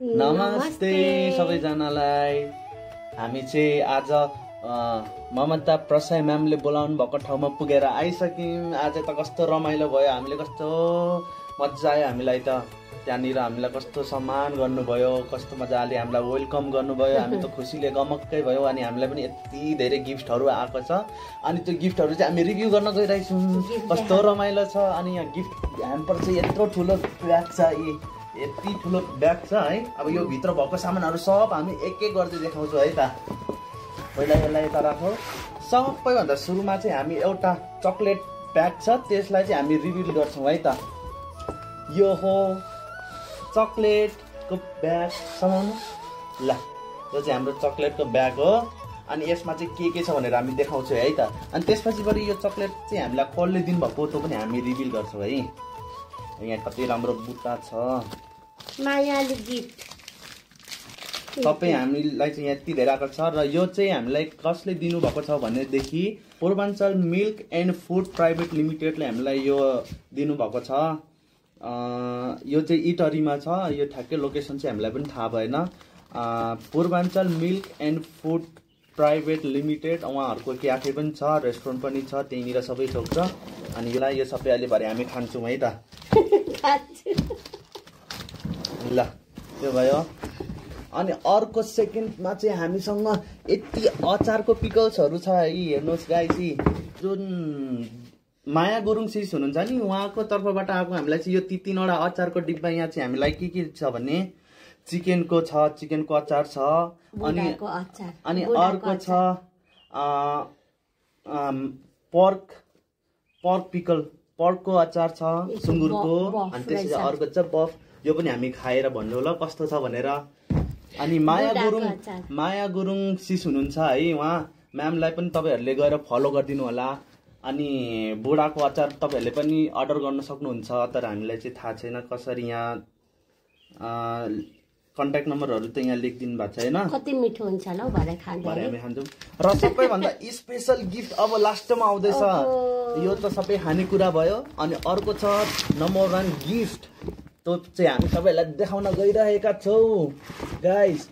नमस्ते सबैजनालाई। हामी चाहिँ आज ममता प्रसाई म्यामले बोलाउनु भएको ठाउँमा पुगेर आइसक्यौँ। आज त कस्तो रमाइलो भयो, हामीले कस्तो मजा आयो। हामीलाई त त्यहाँनिर हामीलाई कस्तो सम्मान गर्नुभयो, कस्तो मजाले हामीलाई वेलकम गर्नुभयो। हामी त खुसीले गमक्कै भयो। अनि हामीलाई पनि यति धेरै गिफ्टहरू आएको छ। अनि त्यो गिफ्टहरू चाहिँ हामी रिभ्यू गर्न गइरहेछौँ। कस्तो रमाइलो छ। अनि यहाँ गिफ्ट ह्याम्पर चाहिँ यत्रो ठुलो ब्याग छ, यति ठुलो ब्याग छ है। अब यो भित्र भएको सामानहरू सब हामी एक एक गर्दै देखाउँछौँ है त। पहिला यसलाई यता राखौँ। सबैभन्दा सुरुमा चाहिँ हामी एउटा चक्लेट ब्याग छ, त्यसलाई चाहिँ हामी रिभिल गर्छौँ है त। यो हो चक्लेटको ब्याग, समाउनु ल। यो चाहिँ हाम्रो चक्लेटको ब्याग हो। अनि यसमा चाहिँ के छ भनेर हामी देखाउँछौँ है त। अनि त्यसपछि यो चक्लेट चाहिँ हामीलाई कसले दिनुभएको त्यो पनि हामी रिभिल गर्छौँ है। यहाँ कति राम्रो बुट्टा छ, मायालु गिफ्ट सबै हामीलाई चाहिँ यति धेरै आएको छ। र यो चाहिँ हामीलाई कसले दिनुभएको छ भनेदेखि Purvanchal milk and food private लिमिटेडले हामीलाई यो दिनुभएको छ। यो चाहिँ इटरीमा छ। यो ठ्याक्कै लोकेसन चाहिँ हामीलाई पनि थाहा भएन। Purvanchal milk and food private limited, उहाँहरूको क्याफे पनि छ, रेस्टुरेन्ट पनि छ, त्यहीँनिर सबै थोक छ। अनि यसलाई यो सबै अहिले भरे हामी खान्छौँ है त। ल त्यो भयो। अनि अर्को सेकेन्डमा चाहिँ हामीसँग यति अचारको पिकल्सहरू छ है। हेर्नुहोस् गाइस, जुन माया गुरुङ सिस हुनुहुन्छ नि, उहाँको तर्फबाट आएको हामीलाई चाहिँ यो तीनवटा अचारको डिब्बा। यहाँ चाहिँ हामीलाई के छ भने चिकनको छ, चिकनको अचार छ। अनि अर्को छ पर्क पिकल, पर्कको अचार छ, सुँगुरको। अनि त्यसपछि अर्को छ बफ। यो पनि हामी खाएर भन्नु होला कस्तो छ भनेर। अनि माया गुरुङ सिस हुनुहुन्छ है, उहाँ म्यामलाई पनि तपाईँहरूले गएर फलो गरिदिनु होला। अनि बुढाको अचार तपाईँहरूले पनि अर्डर गर्न सक्नुहुन्छ, तर हामीलाई चाहिँ थाहा छैन कसरी। यहाँ कन्ट्याक्ट नम्बरहरू त यहाँ लेखिदिनु भएको छैन। कति मिठो हुन्छ होला भरे हामी खान्छौँ। र सबैभन्दा स्पेसल गिफ्ट अब लास्टमा आउँदैछ। यो त सबै खानेकुरा भयो। अनि अर्को छ नम्बर 1 गिफ्ट, त्यो चाहिँ हामी सबैलाई देखाउन गइरहेका छौँ गाइस।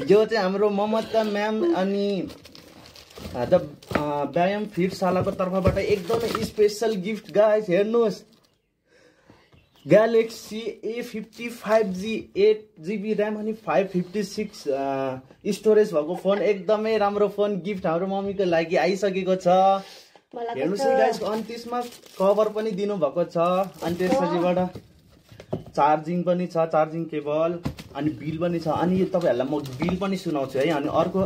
यो चाहिँ हाम्रो ममता म्याम अनि व्यायाम फिटशालाको तर्फबाट एकदमै स्पेसल गिफ्ट गाइस। हेर्नुहोस्, ग्यालेक्सी A55G 8GB ऱ्याम अनि 556 स्टोरेज भएको फोन, एकदमै राम्रो फोन गिफ्ट हाम्रो मम्मीको लागि आइसकेको छ। हेर्नुहोस् है गाइस, अनि त्यसमा कभर पनि दिनुभएको छ। अनि त्यसपछिबाट चार्जिङ पनि छ, चार्जिङ केबल। अनि बिल पनि छ। अनि तपाईँहरूलाई म बिल पनि सुनाउँछु है। अनि अर्को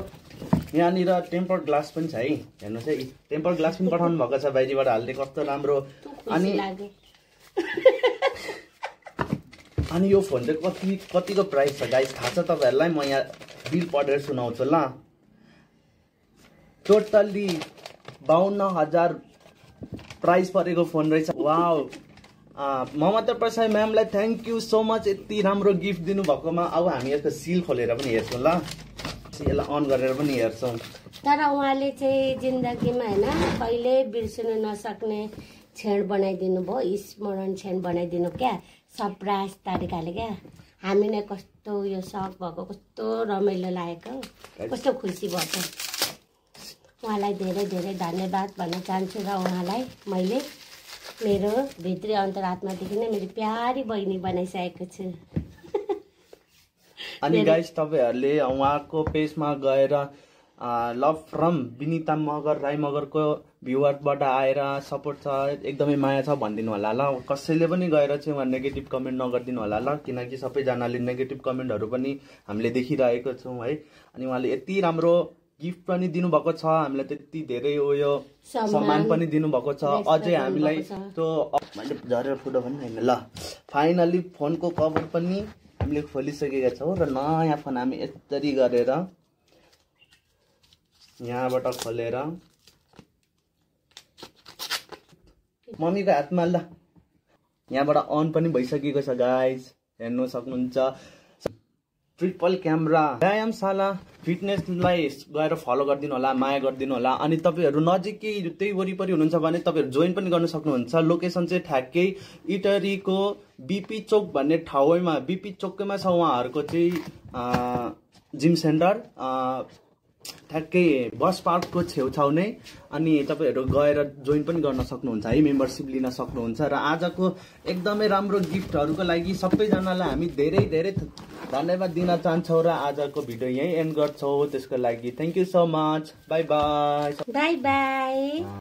यहाँनिर टेम्पर ग्लास पनि छ है। हेर्नुहोस् है, टेम्पर ग्लास पनि पठाउनु भएको छ बाहिरबाट हाल्दै, कस्तो राम्रो। अनि यो फोन चाहिँ कतिको प्राइस छ गाइस थाहा छ तपाईँहरूलाई? म यहाँ बिल पढेर सुनाउँछु ल। टोटल्ली 52,000 प्राइस परेको फोन रहेछ। वाउ, ममता प्रसाई म्यामलाई थ्याङ्क यू सो मच यति राम्रो गिफ्ट दिनुभएकोमा। अब हामी यसको सिल खोलेर पनि हेर्छौँ ल, यसलाई अन गरेर पनि हेर्छौँ। तर उहाँले चाहिँ जिन्दगीमा होइन कहिले बिर्सिनु नसक्ने क्षण बनाइदिनु भयो, स्मरण क्षण बनाइदिनु क्या, सरप्राइज तरिकाले क्या। हामी नै कस्तो यो सक भएको, कस्तो रमाइलो लागेको, कस्तो खुसी भएको। उहाँलाई धेरै धेरै धन्यवाद भन्न चाहन्छु। र उहाँलाई मैले मेरो भित्री अन्तरात्मादेखि नै मेरो प्यारी बहिनी बनाइसकेको छु। अनि गाइस, तपाईँहरूले उहाँको पेजमा गएर लभ फ्रम विनिता मगर राई मगरको भ्युअरबाट आएर सपोर्ट छ, एकदमै माया छ भनिदिनु होला ल। कसैले पनि गएर चाहिँ उहाँ नेगेटिभ कमेन्ट नगरिदिनु होला ल, किनकि सबैजनाले नेगेटिभ कमेन्टहरू पनि हामीले देखिरहेको छौँ है। अनि उहाँले यति राम्रो गिफ्ट पनि दिनुभएको छ, हामीलाई त्यति धेरै उयो सम्मान पनि दिनुभएको छ। अझै हामीलाई त्यो मैले झरेर फुटो पनि होइन ल। फाइनली फोनको कभर पनि हामीले खोलिसकेका छौँ। र नयाँ फोन हामी यसरी गरेर यहाँबाट खोलेर मम्मीको हातमा ल, यहाँबाट अन पनि भइसकेको छ गाइस, हेर्नु सक्नुहुन्छ। ट्रिपल क्यामेरा व्यायामशाला फिटनेसलाई गएर फलो गरिदिनु होला, माया गरिदिनु होला। अनि तपाईँहरू नजिकै त्यही वरिपरि हुनुहुन्छ भने तपाईँहरू जोइन पनि गर्न सक्नुहुन्छ। लोकेसन चाहिँ ठ्याक्कै इटरीको बिपी चोक भन्ने ठाउँमा, बिपी चोकैमा छ उहाँहरूको चाहिँ जिम सेन्टर, ठ्याक्कै बस पार्कको छेउछाउ नै। अनि तपाईँहरू गएर जोइन पनि गर्न सक्नुहुन्छ है, मेम्बरसिप लिन सक्नुहुन्छ। र आजको एकदमै राम्रो गिफ्टहरूको लागि सबैजनालाई हामी धेरै धेरै धन्यवाद दिन चाहन्छौँ र आजको भिडियो यहीँ एन्ड गर्छौँ। त्यसको लागि thank you so much. By by. By by.